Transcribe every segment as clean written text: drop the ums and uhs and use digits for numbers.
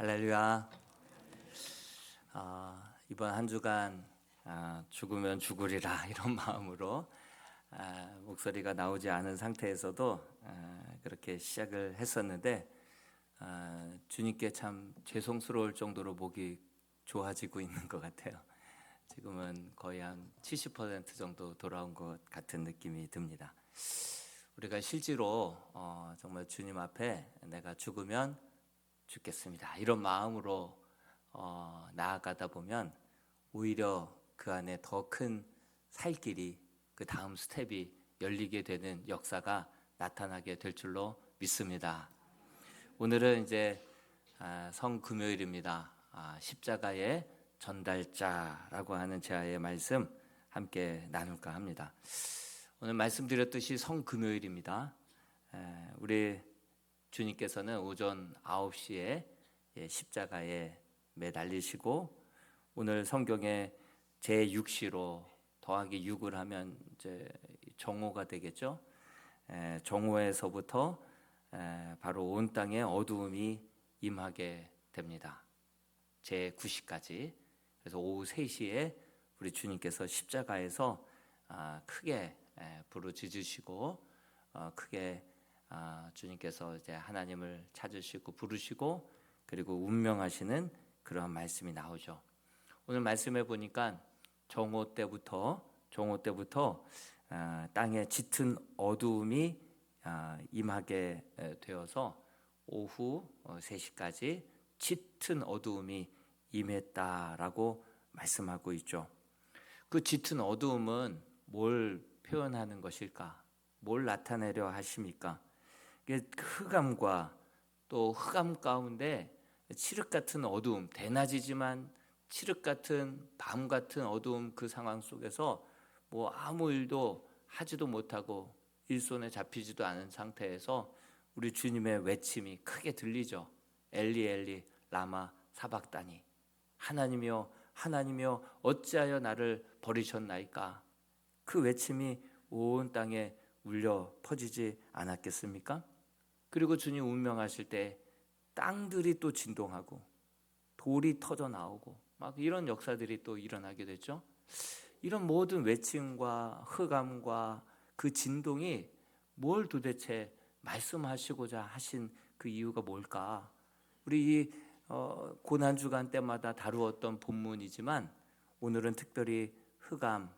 할렐루야. 이번 한 주간 죽으면 죽으리라 이런 마음으로 목소리가 나오지 않은 상태에서도 그렇게 시작을 했었는데 주님께 참 죄송스러울 정도로 목이 좋아지고 있는 것 같아요. 지금은 거의 한 70% 정도 돌아온 것 같은 느낌이 듭니다. 우리가 실제로 정말 주님 앞에 내가 죽으면 죽겠습니다 이런 마음으로 나아가다 보면 오히려 그 안에 더 큰 살 길이, 그 다음 스텝이 열리게 되는 역사가 나타나게 될 줄로 믿습니다. 오늘은 이제 성금요일입니다. 십자가의 전달자라고 하는 제아의 말씀 함께 나눌까 합니다. 오늘 말씀드렸듯이 성금요일입니다. 우리 주님께서는 오전 9시에 십자가에 매달리시고 오늘 성경에 제6시로 더하기 6을 하면 이제 정오가 되겠죠. 정오에서부터 바로 온 땅에 어두움이 임하게 됩니다. 제9시까지. 그래서 오후 3시에 우리 주님께서 십자가에서 크게 부르짖으시고 크게 주님께서 이제 하나님을 찾으시고 부르시고 그리고 운명하시는 그러한 말씀이 나오죠. 오늘 말씀해 보니까 정오 때부터 땅에 짙은 어두움이 임하게 되어서 오후 3시까지 짙은 어두움이 임했다라고 말씀하고 있죠. 그 짙은 어두움은 뭘 표현하는 것일까? 뭘 나타내려 하십니까? 흑암과 또 흑암 가운데 칠흑 같은 어두움, 대낮이지만 칠흑 같은 밤 같은 어두움, 그 상황 속에서 뭐 아무 일도 하지도 못하고 일손에 잡히지도 않은 상태에서 우리 주님의 외침이 크게 들리죠. 엘리 엘리 라마 사박다니, 하나님이여 하나님이여 어찌하여 나를 버리셨나이까. 그 외침이 온 땅에 울려 퍼지지 않았겠습니까? 그리고 주님 운명하실 때 땅들이 또 진동하고 돌이 터져 나오고 막 이런 역사들이 또 일어나게 됐죠. 이런 모든 외침과 흑암과 그 진동이 뭘 도대체 말씀하시고자 하신 그 이유가 뭘까? 우리 이 고난주간 때마다 다루었던 본문이지만 오늘은 특별히 흑암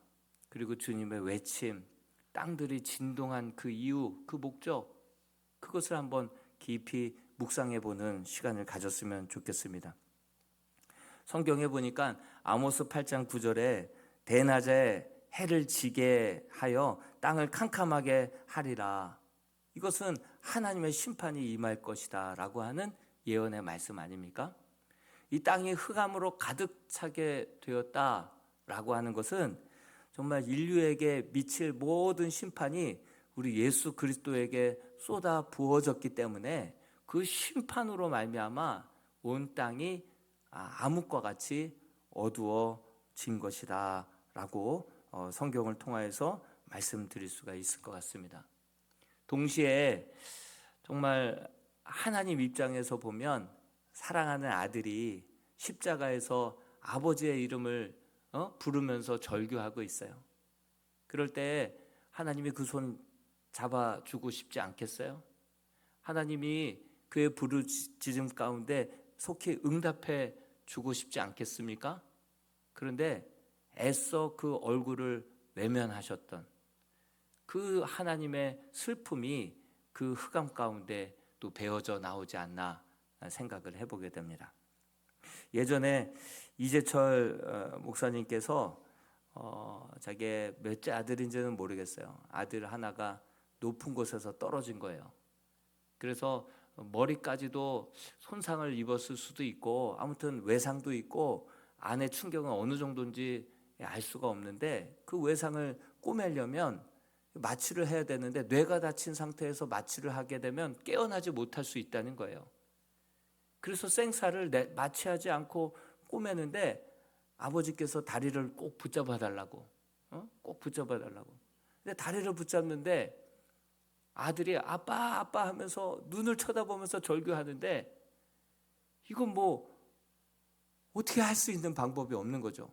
그리고 주님의 외침, 땅들이 진동한 그 이유, 그 목적, 그것을 한번 깊이 묵상해 보는 시간을 가졌으면 좋겠습니다. 성경에 보니까 아모스 8장 9절에 대낮에 해를 지게 하여 땅을 캄캄하게 하리라. 이것은 하나님의 심판이 임할 것이다 라고 하는 예언의 말씀 아닙니까? 이 땅이 흑암으로 가득 차게 되었다라고 하는 것은 정말 인류에게 미칠 모든 심판이 우리 예수 그리스도에게 쏟아 부어졌기 때문에 그 심판으로 말미암아 온 땅이 암흑과 같이 어두워진 것이다 라고 성경을 통하여서 말씀드릴 수가 있을 것 같습니다. 동시에 정말 하나님 입장에서 보면 사랑하는 아들이 십자가에서 아버지의 이름을 부르면서 절규하고 있어요. 그럴 때 하나님이 그 손 잡아주고 싶지 않겠어요? 하나님이 그의 부르짖음 가운데 속히 응답해 주고 싶지 않겠습니까? 그런데 애써 그 얼굴을 외면하셨던 그 하나님의 슬픔이 그 흑암 가운데 또 배어져 나오지 않나 생각을 해보게 됩니다. 예전에 이재철 목사님께서 자기의 몇째 아들인지는 모르겠어요. 아들 하나가 높은 곳에서 떨어진 거예요. 그래서 머리까지도 손상을 입었을 수도 있고 아무튼 외상도 있고 안의 충격은 어느 정도인지 알 수가 없는데 그 외상을 꼬매려면 마취를 해야 되는데 뇌가 다친 상태에서 마취를 하게 되면 깨어나지 못할 수 있다는 거예요. 그래서 생사를 마취하지 않고 꼬매는데 아버지께서 다리를 꼭 붙잡아 달라고, 꼭 붙잡아 달라고. 근데 다리를 붙잡는데 아들이 아빠 아빠 하면서 눈을 쳐다보면서 절규하는데 이건 뭐 어떻게 할 수 있는 방법이 없는 거죠.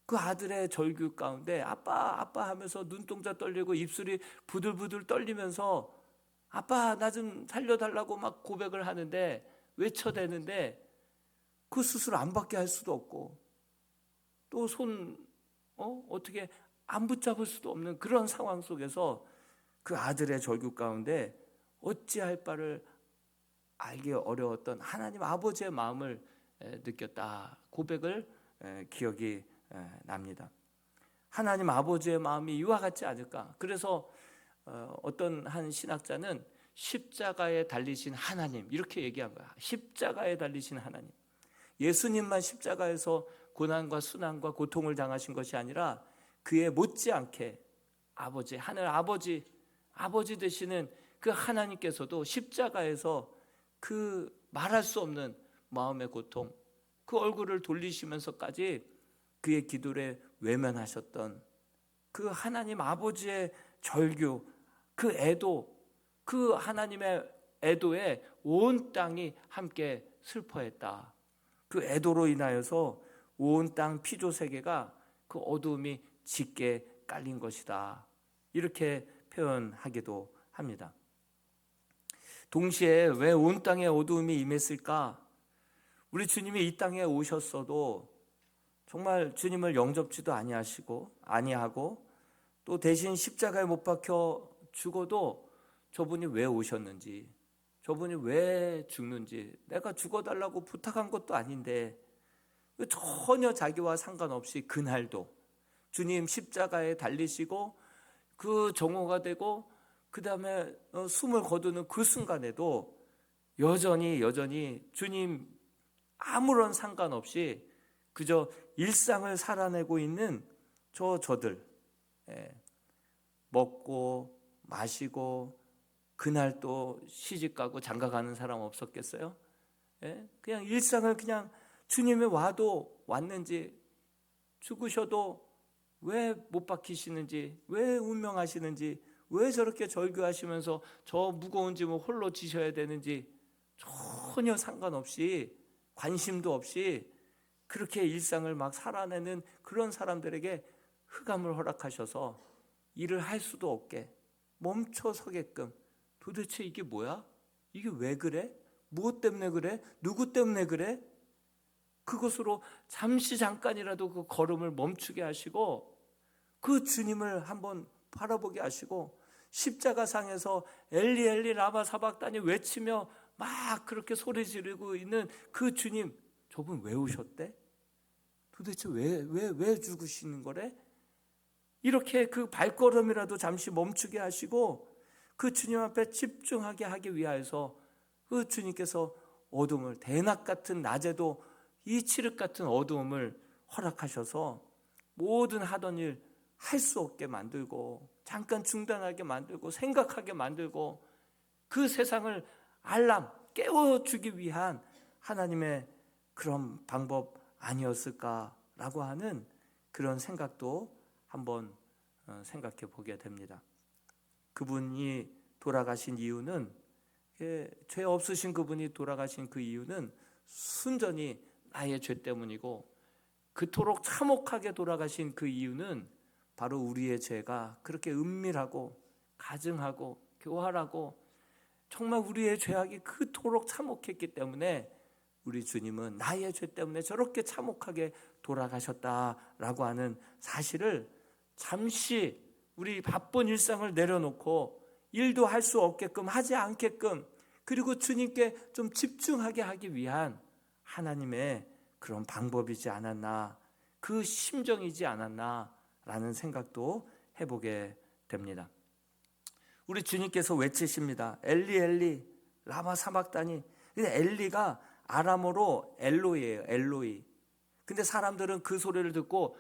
그 아들의 절규 가운데 아빠 아빠 하면서 눈동자 떨리고 입술이 부들부들 떨리면서 아빠 나 좀 살려달라고 막 고백을 하는데, 외쳐대는데 그 수술 안 받게 할 수도 없고 또 어떻게 안 붙잡을 수도 없는 그런 상황 속에서 그 아들의 절규 가운데 어찌할 바를 알기 어려웠던 하나님 아버지의 마음을 느꼈다, 고백을 기억이 납니다. 하나님 아버지의 마음이 이와 같지 않을까. 그래서 어떤 한 신학자는 십자가에 달리신 하나님, 이렇게 얘기한 거야. 십자가에 달리신 하나님. 예수님만 십자가에서 고난과 순환과 고통을 당하신 것이 아니라 그에 못지않게 아버지, 하늘 아버지 되시는 그 하나님께서도 십자가에서 그 말할 수 없는 마음의 고통, 그 얼굴을 돌리시면서까지 그의 기도를 외면하셨던 그 하나님 아버지의 절규, 그 애도, 그 하나님의 애도에 온 땅이 함께 슬퍼했다. 그 애도로 인하여서 온 땅 피조 세계가 그 어두움이 짙게 깔린 것이다, 이렇게 표현하기도 합니다. 동시에 왜 온 땅에 어두움이 임했을까? 우리 주님이 이 땅에 오셨어도 정말 주님을 영접지도 아니하고 또 대신 십자가에 못 박혀 죽어도 저분이 왜 오셨는지, 저분이 왜 죽는지, 내가 죽어달라고 부탁한 것도 아닌데 전혀 자기와 상관없이 그날도 주님 십자가에 달리시고 그 정오가 되고 그 다음에 숨을 거두는 그 순간에도 여전히 주님 아무런 상관없이 그저 일상을 살아내고 있는 저들, 먹고 마시고 그날 또 시집가고 장가가는 사람 없었겠어요? 그냥 일상을 그냥 주님이 와도 왔는지 죽으셔도 왜 못 박히시는지, 왜 운명하시는지, 왜 저렇게 절규하시면서 저 무거운 짐을 홀로 지셔야 되는지 전혀 상관없이, 관심도 없이 그렇게 일상을 막 살아내는 그런 사람들에게 흑암을 허락하셔서 일을 할 수도 없게 멈춰서게끔, 도대체 이게 뭐야? 이게 왜 그래? 무엇 때문에 그래? 누구 때문에 그래? 그것으로 잠깐이라도 그 걸음을 멈추게 하시고 그 주님을 한번 바라보게 하시고 십자가상에서 엘리 엘리 라마 사박다니 외치며 막 그렇게 소리 지르고 있는 그 주님, 저분 왜 오셨대? 도대체 왜 죽으시는 거래? 이렇게 그 발걸음이라도 잠시 멈추게 하시고 그 주님 앞에 집중하게 하기 위하여서 그 주님께서 어둠을, 대낮 같은 낮에도 이 칠흑 같은 어두움을 허락하셔서 모든 하던 일 할 수 없게 만들고 잠깐 중단하게 만들고 생각하게 만들고 그 세상을 깨워주기 위한 하나님의 그런 방법 아니었을까라고 하는 그런 생각도 한번 생각해 보게 됩니다. 그분이 돌아가신 이유는, 죄 없으신 그분이 돌아가신 그 이유는 순전히 나의 죄 때문이고, 그토록 참혹하게 돌아가신 그 이유는 바로 우리의 죄가 그렇게 은밀하고 가증하고 교활하고 정말 우리의 죄악이 그토록 참혹했기 때문에 우리 주님은 나의 죄 때문에 저렇게 참혹하게 돌아가셨다라고 하는 사실을 잠시 우리 바쁜 일상을 내려놓고 일도 할 수 없게끔 하지 않게끔, 그리고 주님께 좀 집중하게 하기 위한 하나님의 그런 방법이지 않았나, 그 심정이지 않았나라는 생각도 해보게 됩니다. 우리 주님께서 외치십니다. 엘리 엘리 라마 사박다니. 근데 엘리가 아람어로 엘로이예요. 엘로이. 근데 사람들은 그 소리를 듣고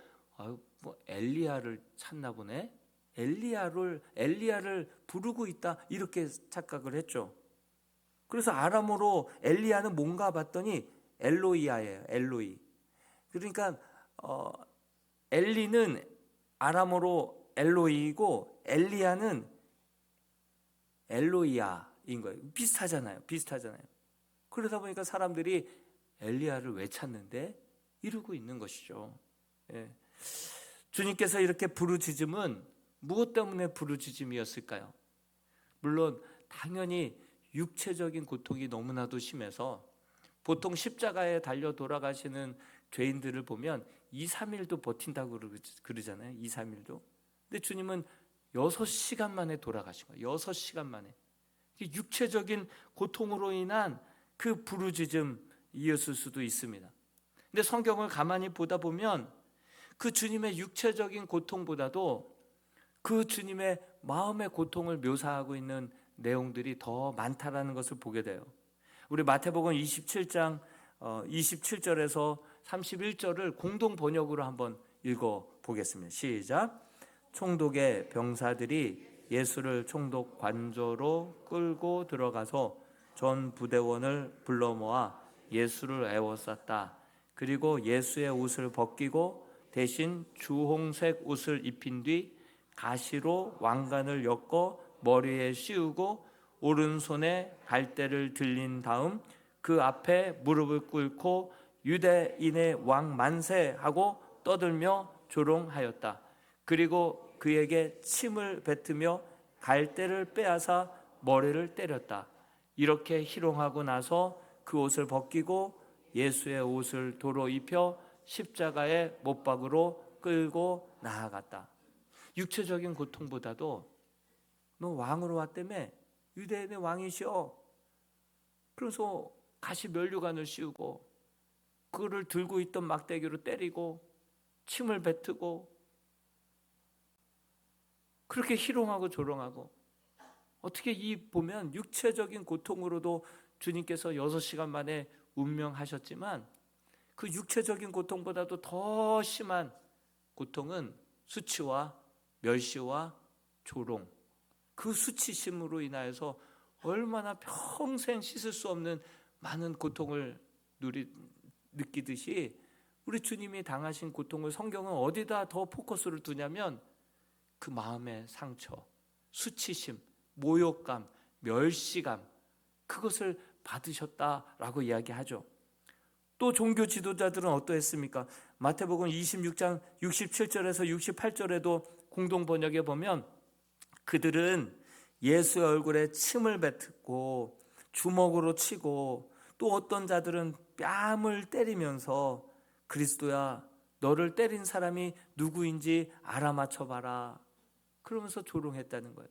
뭐 엘리야를 찾나 보네, 엘리야를 부르고 있다, 이렇게 착각을 했죠. 그래서 아람어로 엘리야는 뭔가 봤더니 엘로이야예요. 엘로이. 그러니까 엘리는 아람어로 엘로이고 엘리야는 엘로이야인 거예요. 비슷하잖아요. 그러다 보니까 사람들이 엘리야를 왜 찾는데 이러고 있는 것이죠. 예. 주님께서 이렇게 부르짖음은 무엇 때문에 부르짖음이었을까요? 물론 당연히 육체적인 고통이 너무나도 심해서 보통 십자가에 달려 돌아가시는 죄인들을 보면 2, 3일도 버틴다고 그러잖아요. 2, 3일도. 근데 주님은 6시간 만에 돌아가신 거예요. 6시간 만에. 육체적인 고통으로 인한 그 부르짖음이었을 수도 있습니다. 근데 성경을 가만히 보다 보면 그 주님의 육체적인 고통보다도 그 주님의 마음의 고통을 묘사하고 있는 내용들이 더 많다라는 것을 보게 돼요. 우리 마태복음 27장 27절에서 31절을 공동 번역으로 한번 읽어 보겠습니다. 시작. 총독의 병사들이 예수를 총독 관저로 끌고 들어가서 전 부대원을 불러 모아 예수를 애워쌌다. 그리고 예수의 옷을 벗기고 대신 주홍색 옷을 입힌 뒤 가시로 왕관을 엮어 머리에 씌우고 오른손에 갈대를 들린 다음 그 앞에 무릎을 꿇고 유대인의 왕 만세 하고 떠들며 조롱하였다. 그리고 그에게 침을 뱉으며 갈대를 빼앗아 머리를 때렸다. 이렇게 희롱하고 나서 그 옷을 벗기고 예수의 옷을 도로 입혀 십자가의 못박으로 끌고 나아갔다. 육체적인 고통보다도 너 왕으로 왔다며? 유대인의 왕이시여. 그래서 가시 면류관을 씌우고 그를 들고 있던 막대기로 때리고 침을 뱉고 그렇게 희롱하고 조롱하고, 어떻게 이 보면 육체적인 고통으로도 주님께서 6시간 만에 운명하셨지만 그 육체적인 고통보다도 더 심한 고통은 수치와 멸시와 조롱, 그 수치심으로 인하여서 얼마나 평생 씻을 수 없는 많은 고통을 느끼듯이 우리 주님이 당하신 고통을 성경은 어디다 더 포커스를 두냐면 그 마음의 상처, 수치심, 모욕감, 멸시감, 그것을 받으셨다라고 이야기하죠. 또 종교 지도자들은 어떠했습니까? 마태복음 26장 67절에서 68절에도 공동 번역에 보면 그들은 예수의 얼굴에 침을 뱉고 주먹으로 치고 또 어떤 자들은 뺨을 때리면서 그리스도야, 너를 때린 사람이 누구인지 알아맞혀봐라, 그러면서 조롱했다는 거예요.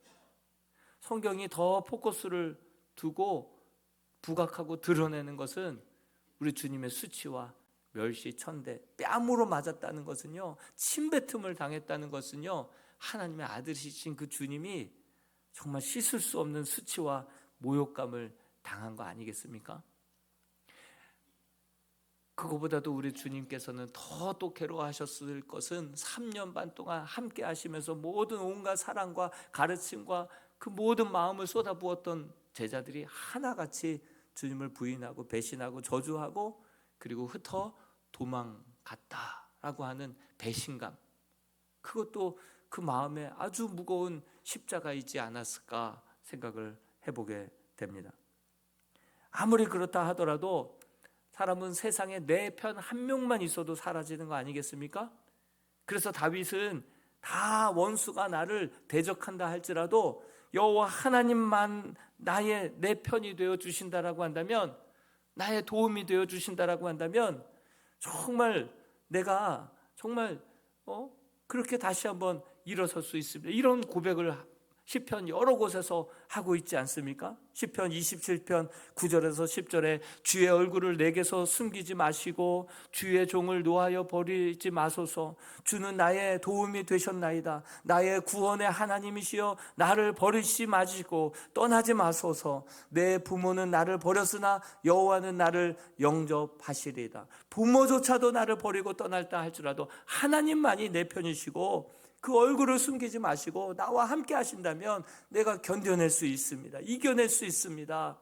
성경이 더 포커스를 두고 부각하고 드러내는 것은 우리 주님의 수치와 멸시, 천대, 뺨으로 맞았다는 것은요, 침뱉음을 당했다는 것은요, 하나님의 아들이신 그 주님이 정말 씻을 수 없는 수치와 모욕감을 당한 거 아니겠습니까? 그거보다도 우리 주님께서는 더 또 괴로워하셨을 것은 3년 반 동안 함께 하시면서 모든 온갖 사랑과 가르침과 그 모든 마음을 쏟아부었던 제자들이 하나같이 주님을 부인하고 배신하고 저주하고 그리고 흩어 도망갔다라고 하는 배신감, 그것도 그 마음에 아주 무거운 십자가이지 않았을까 생각을 해보게 됩니다. 아무리 그렇다 하더라도 사람은 세상에 내 편 한 명만 있어도 사라지는 거 아니겠습니까? 그래서 다윗은 다 원수가 나를 대적한다 할지라도 여호와 하나님만 나의 내 편이 되어 주신다라고 한다면, 나의 도움이 되어 주신다라고 한다면 정말 내가 정말 그렇게 다시 한번 일어설 수 있습니다. 이런 고백을 시편 여러 곳에서 하고 있지 않습니까? 시편 27편 9절에서 10절에 주의 얼굴을 내게서 숨기지 마시고 주의 종을 노하여 버리지 마소서. 주는 나의 도움이 되셨나이다. 나의 구원의 하나님이시여 나를 버리지 마시고 떠나지 마소서. 내 부모는 나를 버렸으나 여호와는 나를 영접하시리이다. 부모조차도 나를 버리고 떠날다 할지라도 하나님만이 내 편이시고 그 얼굴을 숨기지 마시고 나와 함께 하신다면 내가 견뎌낼 수 있습니다. 이겨낼 수 있습니다.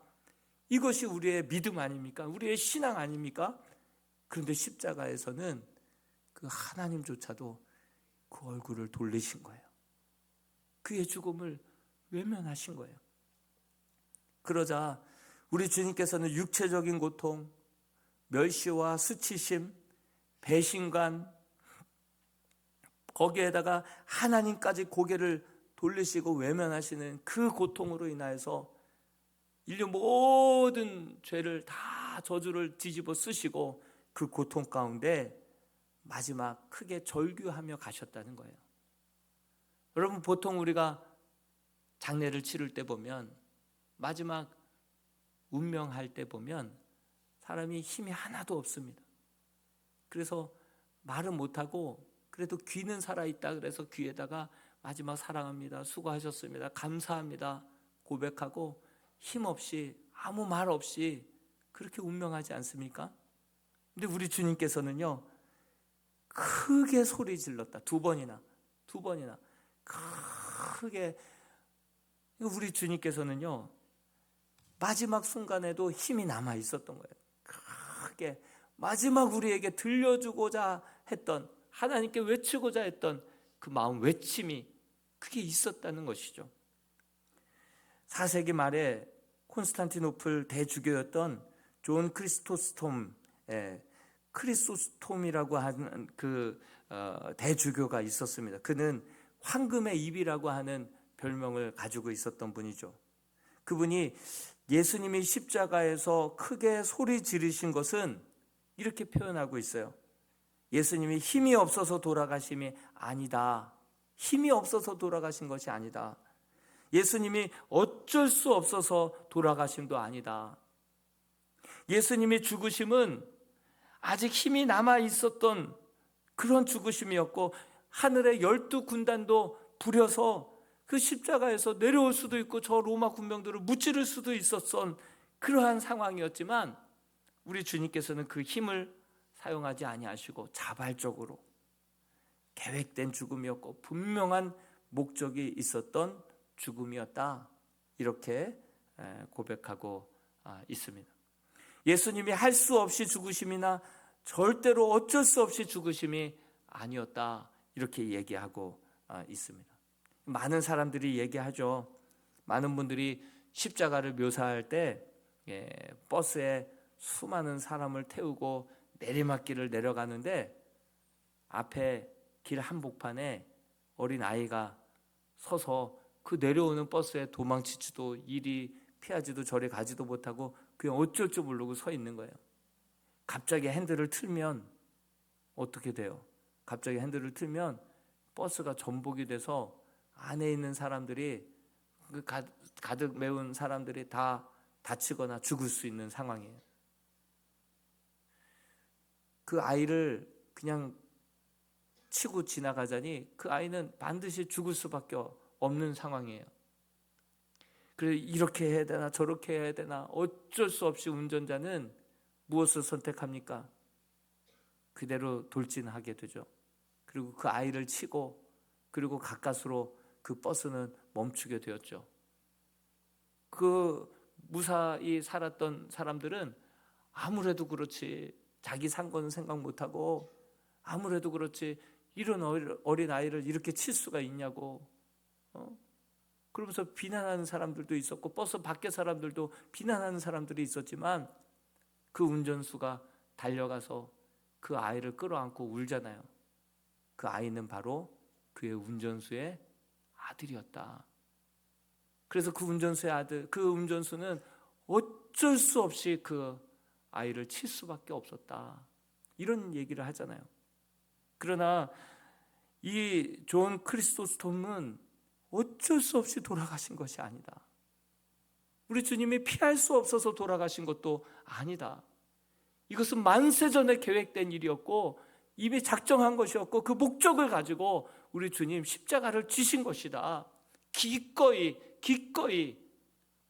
이것이 우리의 믿음 아닙니까? 우리의 신앙 아닙니까? 그런데 십자가에서는 그 하나님조차도 그 얼굴을 돌리신 거예요. 그의 죽음을 외면하신 거예요. 그러자 우리 주님께서는 육체적인 고통, 멸시와 수치심, 배신감, 거기에다가 하나님까지 고개를 돌리시고 외면하시는 그 고통으로 인하여서 인류 모든 죄를 다 저주를 뒤집어 쓰시고 그 고통 가운데 마지막 크게 절규하며 가셨다는 거예요. 여러분, 보통 우리가 장례를 치를 때 보면, 마지막 운명할 때 보면 사람이 힘이 하나도 없습니다. 그래서 말은 못하고 그래도 귀는 살아있다 그래서 귀에다가 마지막 사랑합니다, 수고하셨습니다, 감사합니다 고백하고 힘없이 아무 말 없이 그렇게 운명하지 않습니까? 근데 우리 주님께서는요, 크게 소리 질렀다. 두 번이나 크게. 우리 주님께서는요, 마지막 순간에도 힘이 남아 있었던 거예요. 크게 마지막 우리에게 들려주고자 했던, 하나님께 외치고자 했던 그 마음, 외침이 그게 있었다는 것이죠. 4세기 말에 콘스탄티노플 대주교였던 존 크리소스톰이라고 하는 그 대주교가 있었습니다. 그는 황금의 입이라고 하는 별명을 가지고 있었던 분이죠. 그분이 예수님이 십자가에서 크게 소리 지르신 것은 이렇게 표현하고 있어요. 예수님이 힘이 없어서 돌아가심이 아니다. 힘이 없어서 돌아가신 것이 아니다. 예수님이 어쩔 수 없어서 돌아가심도 아니다. 예수님이 죽으심은 아직 힘이 남아 있었던 그런 죽으심이었고, 하늘의 12군단도 부려서 그 십자가에서 내려올 수도 있고 저 로마 군병들을 무찌를 수도 있었던 그러한 상황이었지만, 우리 주님께서는 그 힘을 사용하지 아니하시고 자발적으로 계획된 죽음이었고 분명한 목적이 있었던 죽음이었다, 이렇게 고백하고 있습니다. 예수님이 할 수 없이 죽으심이나 절대로 어쩔 수 없이 죽으심이 아니었다, 이렇게 얘기하고 있습니다. 많은 사람들이 얘기하죠. 많은 분들이 십자가를 묘사할 때 버스에 수많은 사람을 태우고 내리막길을 내려가는데 앞에 길 한복판에 어린 아이가 서서 그 내려오는 버스에 도망치지도 이리 피하지도 저리 가지도 못하고 그냥 어쩔 줄 모르고 서 있는 거예요. 갑자기 핸들을 틀면 어떻게 돼요? 갑자기 핸들을 틀면 버스가 전복이 돼서 안에 있는 사람들이, 가득 메운 사람들이 다 다치거나 죽을 수 있는 상황이에요. 그 아이를 그냥 치고 지나가자니 그 아이는 반드시 죽을 수밖에 없는 상황이에요. 그래서 이렇게 해야 되나 저렇게 해야 되나 어쩔 수 없이 운전자는 무엇을 선택합니까? 그대로 돌진하게 되죠. 그리고 그 아이를 치고, 그리고 가까스로 그 버스는 멈추게 되었죠. 그 무사히 살았던 사람들은 아무래도 그렇지, 자기 산 거는 생각 못하고 아무래도 그렇지 이런 어린 아이를 이렇게 칠 수가 있냐고 그러면서 비난하는 사람들도 있었고, 버스 밖에 사람들도 비난하는 사람들이 있었지만, 그 운전수가 달려가서 그 아이를 끌어안고 울잖아요. 그 아이는 바로 그의 운전수의 아들이었다. 그래서 그 운전수의 아들, 그 운전수는 어쩔 수 없이 그 아이를 칠 수밖에 없었다, 이런 얘기를 하잖아요. 그러나 이 존 크리소스톰은 어쩔 수 없이 돌아가신 것이 아니다. 우리 주님이 피할 수 없어서 돌아가신 것도 아니다. 이것은 만세전에 계획된 일이었고 이미 작정한 것이었고 그 목적을 가지고 우리 주님 십자가를 지신 것이다. 기꺼이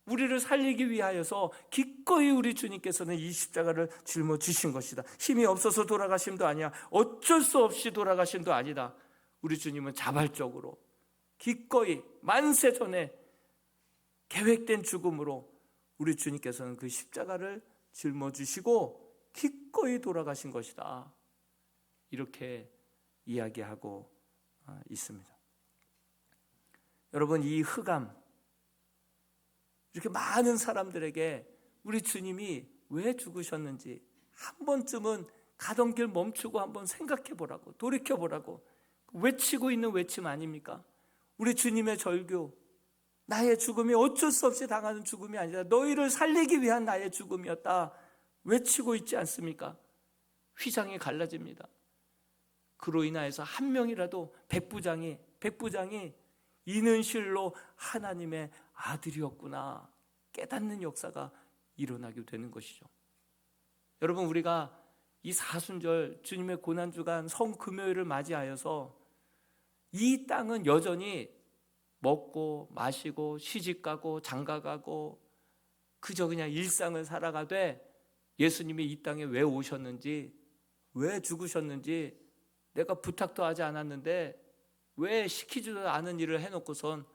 우리를 살리기 위하여서 기꺼이 우리 주님께서는 이 십자가를 짊어지신 것이다. 힘이 없어서 돌아가심도 아니야. 어쩔 수 없이 돌아가심도 아니다. 우리 주님은 자발적으로 기꺼이 만세전에 계획된 죽음으로 우리 주님께서는 그 십자가를 짊어지시고 기꺼이 돌아가신 것이다, 이렇게 이야기하고 있습니다. 여러분, 이 흑암, 이렇게 많은 사람들에게 우리 주님이 왜 죽으셨는지 한 번쯤은 가던 길 멈추고 한번 생각해 보라고, 돌이켜 보라고. 외치고 있는 외침 아닙니까? 우리 주님의 절규, 나의 죽음이 어쩔 수 없이 당하는 죽음이 아니라 너희를 살리기 위한 나의 죽음이었다 외치고 있지 않습니까? 휘장이 갈라집니다. 그로 인하여서 한 명이라도 백부장이 이는 실로 하나님의 아들이었구나 깨닫는 역사가 일어나게 되는 것이죠. 여러분, 우리가 이 사순절 주님의 고난주간 성금요일을 맞이하여서 이 땅은 여전히 먹고 마시고 시집가고 장가가고 그저 그냥 일상을 살아가되 예수님이 이 땅에 왜 오셨는지, 왜 죽으셨는지 내가 부탁도 하지 않았는데 왜 시키지도 않은 일을 해놓고선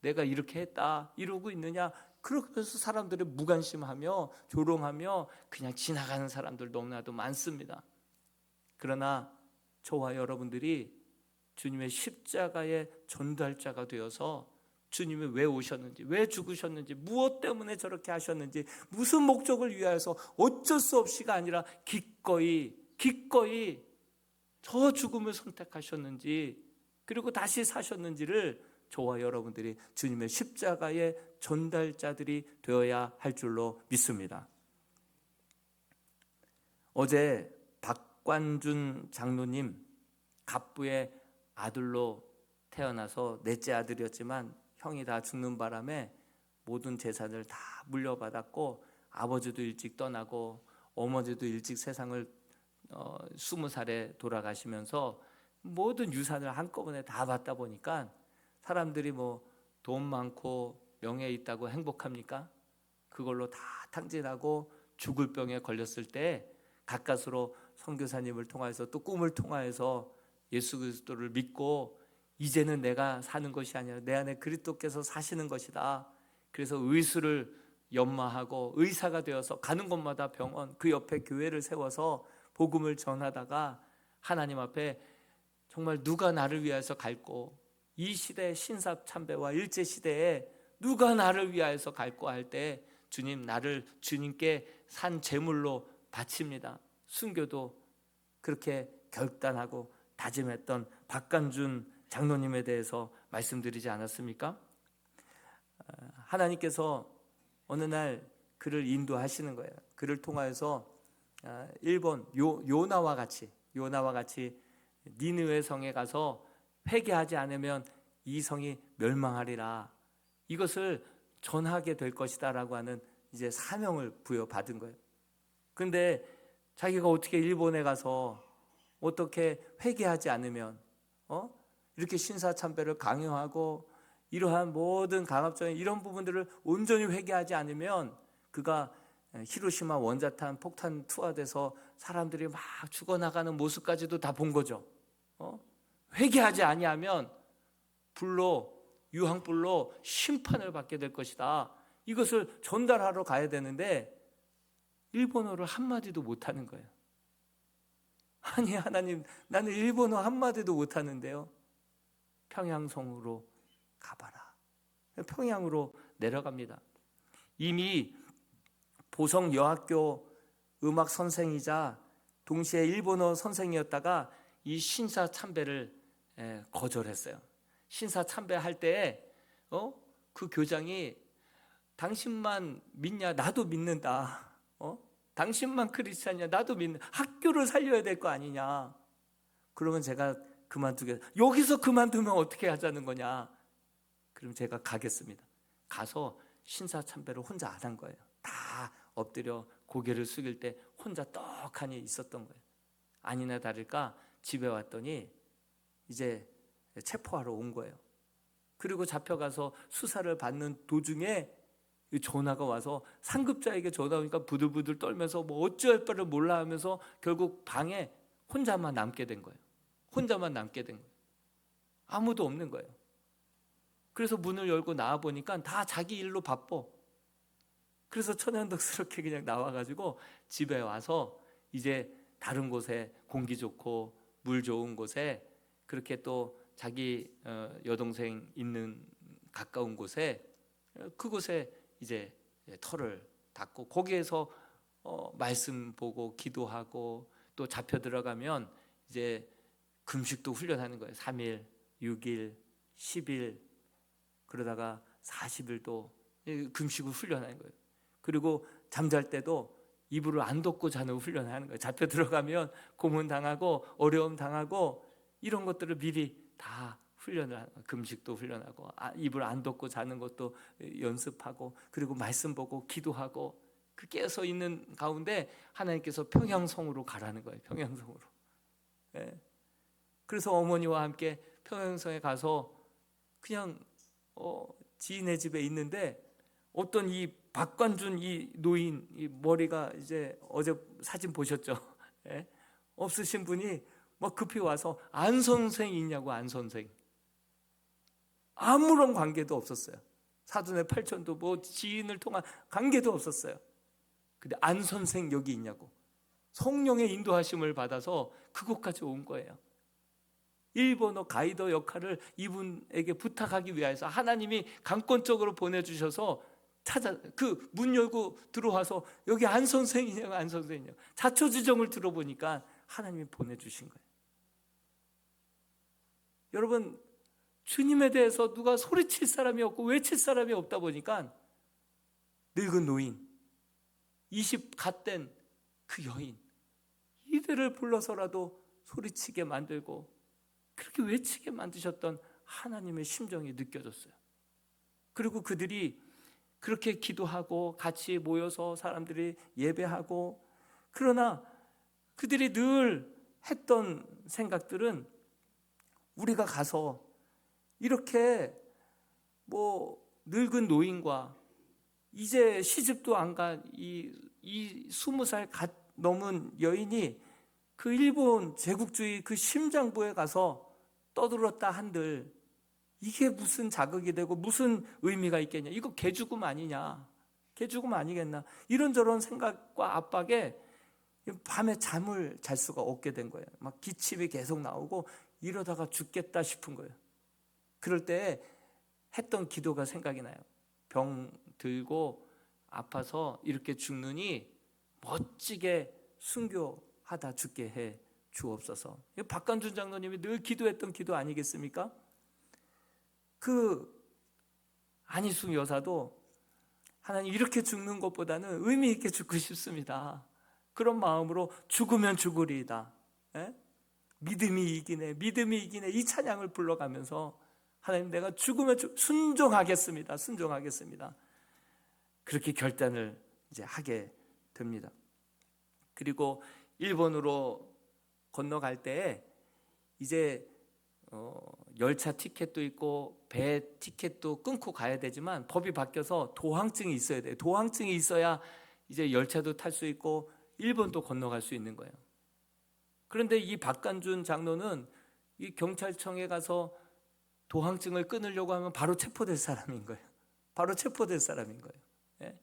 내가 이렇게 했다 이러고 있느냐, 그러면서 사람들이 무관심하며 조롱하며 그냥 지나가는 사람들 너무나도 많습니다. 그러나 저와 여러분들이 주님의 십자가의 전달자가 되어서 주님이 왜 오셨는지, 왜 죽으셨는지, 무엇 때문에 저렇게 하셨는지, 무슨 목적을 위하여서 어쩔 수 없이가 아니라 기꺼이 저 죽음을 선택하셨는지, 그리고 다시 사셨는지를 저와 여러분들이 주님의 십자가의 전달자들이 되어야 할 줄로 믿습니다. 어제 박관준 장로님, 갑부의 아들로 태어나서 넷째 아들이었지만 형이 다 죽는 바람에 모든 재산을 다 물려받았고, 아버지도 일찍 떠나고 어머니도 일찍 세상을 20살에 돌아가시면서 모든 유산을 한꺼번에 다 받다 보니까 사람들이 뭐 돈 많고 명예 있다고 행복합니까? 그걸로 다 탕진하고 죽을 병에 걸렸을 때 가까스로 선교사님을 통하여서 또 꿈을 통하여서 예수 그리스도를 믿고 이제는 내가 사는 것이 아니라 내 안에 그리스도께서 사시는 것이다. 그래서 의수를 연마하고 의사가 되어서 가는 곳마다 병원, 그 옆에 교회를 세워서 복음을 전하다가 하나님 앞에 정말 누가 나를 위하여서 갈고, 이 시대 신사참배와 일제시대에 누가 나를 위하여서 갈고 할 때 주님, 나를 주님께 산 제물로 바칩니다. 순교도 그렇게 결단하고 다짐했던 박관준 장로님에 대해서 말씀드리지 않았습니까? 하나님께서 어느 날 그를 인도하시는 거예요. 그를 통하여서 일본 요나와 같이 니느웨 성에 가서 회개하지 않으면 이 성이 멸망하리라, 이것을 전하게 될 것이다 라고 하는 이제 사명을 부여받은 거예요. 그런데 자기가 어떻게 일본에 가서 어떻게 회개하지 않으면 이렇게 신사참배를 강요하고 이러한 모든 강압적인 이런 부분들을 온전히 회개하지 않으면 그가 히로시마 원자탄 폭탄 투하돼서 사람들이 막 죽어나가는 모습까지도 다 본 거죠. 회개하지 아니하면 유황불로 심판을 받게 될 것이다. 이것을 전달하러 가야 되는데 일본어를 한마디도 못하는 거예요. 아니 하나님, 나는 일본어 한마디도 못하는데요. 평양성으로 가봐라. 평양으로 내려갑니다. 이미 보성 여학교 음악 선생이자 동시에 일본어 선생이었다가 이 신사 참배를 거절했어요. 신사 참배할 때 그 교장이 당신만 믿냐? 나도 믿는다. 당신만 크리스찬이냐? 나도 믿는. 학교를 살려야 될 거 아니냐? 그러면 제가 여기서 그만두면 어떻게 하자는 거냐? 그럼 제가 가겠습니다. 가서 신사 참배를 혼자 안 한 거예요. 다 엎드려 고개를 숙일 때 혼자 떡하니 있었던 거예요. 아니나 다를까 집에 왔더니 이제 체포하러 온 거예요. 그리고 잡혀가서 수사를 받는 도중에 전화가 와서 상급자에게 전화 오니까 부들부들 떨면서 뭐 어찌할 바를 몰라 하면서 결국 방에 혼자만 남게 된 거예요. 아무도 없는 거예요. 그래서 문을 열고 나와 보니까 다 자기 일로 바빠. 그래서 천연덕스럽게 그냥 나와가지고 집에 와서 이제 다른 곳에 공기 좋고 물 좋은 곳에 그렇게 또 자기 여동생 있는 가까운 곳에 그곳에 이제 터를 닫고 거기에서 말씀 보고 기도하고 또 잡혀 들어가면 이제 금식도 훈련하는 거예요. 3일, 6일, 10일 그러다가 40일도 금식을 훈련하는 거예요. 그리고 잠잘 때도 이불을 안 덮고 자는 훈련을 하는 거예요. 잡혀 들어가면 고문 당하고 어려움 당하고 이런 것들을 미리 다 훈련을 하는 거예요. 금식도 훈련하고 이불 안 덮고 자는 것도 연습하고 그리고 말씀 보고 기도하고 그 깨어서 있는 가운데 하나님께서 평양성으로 가라는 거예요. 평양성으로. 예. 그래서 어머니와 함께 평양성에 가서 그냥 지인의 집에 있는데 어떤 이 박관준 이 노인 이 머리가 이제 어제 사진 보셨죠? 예? 없으신 분이 막 급히 와서 안 선생이 있냐고. 안 선생 아무런 관계도 없었어요. 사돈의 팔촌도 뭐 지인을 통한 관계도 없었어요. 근데 안 선생 여기 있냐고. 성령의 인도하심을 받아서 그곳까지 온 거예요. 일본어 가이더 역할을 이분에게 부탁하기 위해서 하나님이 강권적으로 보내주셔서 그 문 열고 들어와서 여기 안 선생이냐고. 안 선생이냐고. 자초지종을 들어보니까 하나님이 보내주신 거예요. 여러분, 주님에 대해서 누가 소리칠 사람이 없고 외칠 사람이 없다 보니까 늙은 노인, 20 갓된 그 여인, 이들을 불러서라도 소리치게 만들고 그렇게 외치게 만드셨던 하나님의 심정이 느껴졌어요. 그리고 그들이 그렇게 기도하고 같이 모여서 사람들이 예배하고, 그러나 그들이 늘 했던 생각들은 우리가 가서 이렇게 뭐 늙은 노인과 이제 시집도 안 간 이 20살 넘은 여인이 그 일본 제국주의 그 심장부에 가서 떠들었다 한들 이게 무슨 자극이 되고 무슨 의미가 있겠냐. 이거 개죽음 아니냐. 개죽음 아니겠나. 이런저런 생각과 압박에 밤에 잠을 잘 수가 없게 된 거예요. 막 기침이 계속 나오고 이러다가 죽겠다 싶은 거예요. 그럴 때 했던 기도가 생각이 나요. 병 들고 아파서 이렇게 죽느니 멋지게 순교하다 죽게 해 주옵소서. 박관준 장로님이 늘 기도했던 기도 아니겠습니까? 그 안희숙 여사도 하나님 이렇게 죽는 것보다는 의미 있게 죽고 싶습니다. 그런 마음으로 죽으면 죽으리이다. 에? 믿음이 이기네, 믿음이 이기네, 이 찬양을 불러가면서 하나님 내가 죽으면 순종하겠습니다. 순종하겠습니다. 그렇게 결단을 이제 하게 됩니다. 그리고 일본으로 건너갈 때 이제 열차 티켓도 있고 배 티켓도 끊고 가야 되지만 법이 바뀌어서 도항증이 있어야 돼요. 도항증이 있어야 이제 열차도 탈 수 있고 일본도 건너갈 수 있는 거예요. 그런데 이 박관준 장로는 이 경찰청에 가서 도항증을 끊으려고 하면 바로 체포될 사람인 거예요. 바로 체포될 사람인 거예요. 예?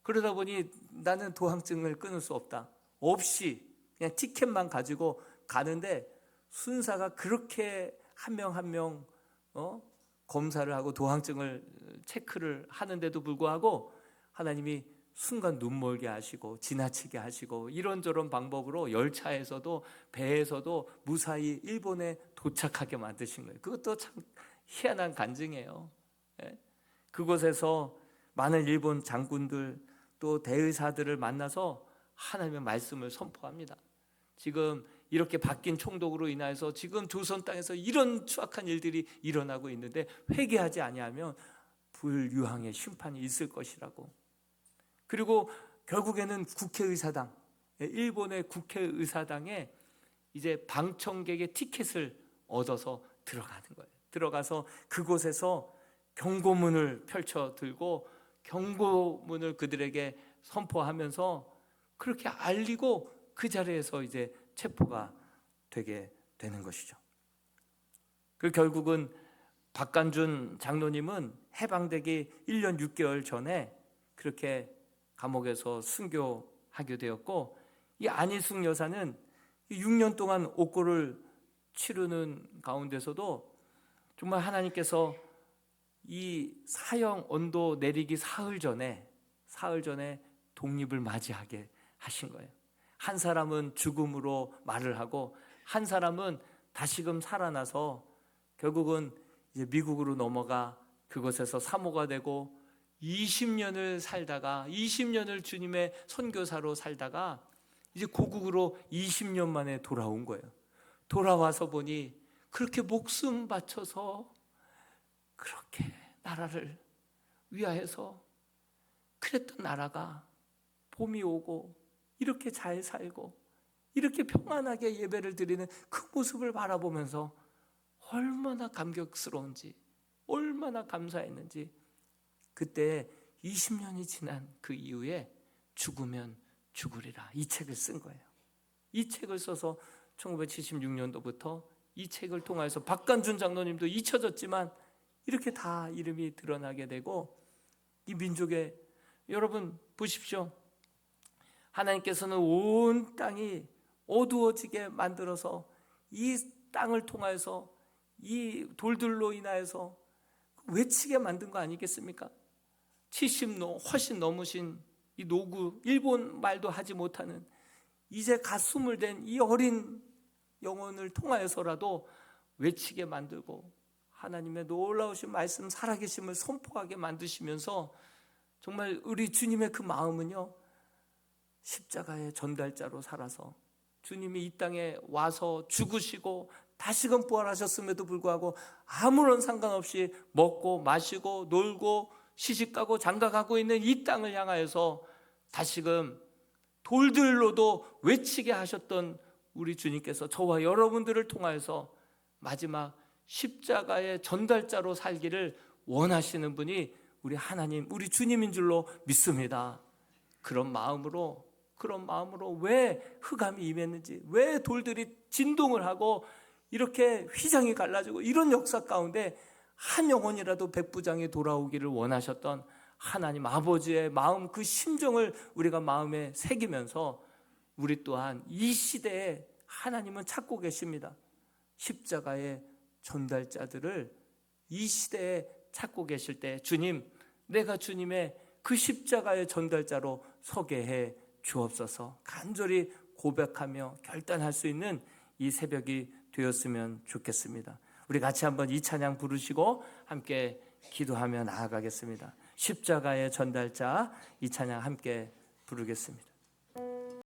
그러다 보니 나는 도항증을 끊을 수 없다. 없이 그냥 티켓만 가지고 가는데 순사가 그렇게 한 명 한 명 검사를 하고 도항증을 체크를 하는데도 불구하고 하나님이 순간 눈멀게 하시고 지나치게 하시고 이런저런 방법으로 열차에서도 배에서도 무사히 일본에 도착하게 만드신 거예요. 그것도 참 희한한 간증이에요. 그곳에서 많은 일본 장군들 또 대의사들을 만나서 하나님의 말씀을 선포합니다. 지금 이렇게 바뀐 총독으로 인해서 지금 조선 땅에서 이런 추악한 일들이 일어나고 있는데 회개하지 아니하면 불유황의 심판이 있을 것이라고. 그리고 결국에는 국회의사당, 일본의 국회의사당에 이제 방청객의 티켓을 얻어서 들어가는 거예요. 들어가서 그곳에서 경고문을 펼쳐 들고 경고문을 그들에게 선포하면서 그렇게 알리고 그 자리에서 이제 체포가 되게 되는 것이죠. 그 결국은 박관준 장로님은 해방되기 1년 6개월 전에 그렇게 감옥에서 순교하게 되었고, 이 안희숙 여사는 6년 동안 옥고를 치르는 가운데서도 정말 하나님께서 이 사형 언도 내리기 사흘 전에 독립을 맞이하게 하신 거예요. 한 사람은 죽음으로 말을 하고 한 사람은 다시금 살아나서 결국은 이제 미국으로 넘어가 그곳에서 사모가 되고 20년을 살다가 20년을 주님의 선교사로 살다가 이제 고국으로 20년 만에 돌아온 거예요. 돌아와서 보니 그렇게 목숨 바쳐서 그렇게 나라를 위하여서 그랬던 나라가 봄이 오고 이렇게 잘 살고 이렇게 평안하게 예배를 드리는 그 모습을 바라보면서 얼마나 감격스러운지, 얼마나 감사했는지, 그때 20년이 지난 그 이후에 죽으면 죽으리라 이 책을 쓴 거예요. 이 책을 써서 1976년도부터 이 책을 통해서 박간준 장로님도 잊혀졌지만 이렇게 다 이름이 드러나게 되고, 이 민족의, 여러분 보십시오. 하나님께서는 온 땅이 어두워지게 만들어서 이 땅을 통하여서 이 돌들로 인하여서 외치게 만든 거 아니겠습니까? 70로 훨씬 넘으신 이 노구, 일본 말도 하지 못하는 이제 갓 스물 된 이 어린 영혼을 통하여서라도 외치게 만들고 하나님의 놀라우신 말씀 살아계심을 선포하게 만드시면서 정말 우리 주님의 그 마음은요, 십자가의 전달자로 살아서 주님이 이 땅에 와서 죽으시고 다시금 부활하셨음에도 불구하고 아무런 상관없이 먹고 마시고 놀고 시집가고 장가가고 있는 이 땅을 향하여서 다시금 돌들로도 외치게 하셨던 우리 주님께서 저와 여러분들을 통하여서 마지막 십자가의 전달자로 살기를 원하시는 분이 우리 하나님, 우리 주님인 줄로 믿습니다. 그런 마음으로 왜 흑암이 임했는지, 왜 돌들이 진동을 하고 이렇게 휘장이 갈라지고 이런 역사 가운데 한 영혼이라도 백부장이 돌아오기를 원하셨던 하나님 아버지의 마음, 그 심정을 우리가 마음에 새기면서 우리 또한 이 시대에 하나님은 찾고 계십니다. 십자가의 전달자들을 이 시대에 찾고 계실 때 주님, 내가 주님의 그 십자가의 전달자로 서게 해 주옵소서 간절히 고백하며 결단할 수 있는 이 새벽이 되었으면 좋겠습니다. 우리 같이 한번 이 찬양 부르시고 함께 기도하며 나아가겠습니다. 십자가의 전달자, 이 찬양 함께 부르겠습니다.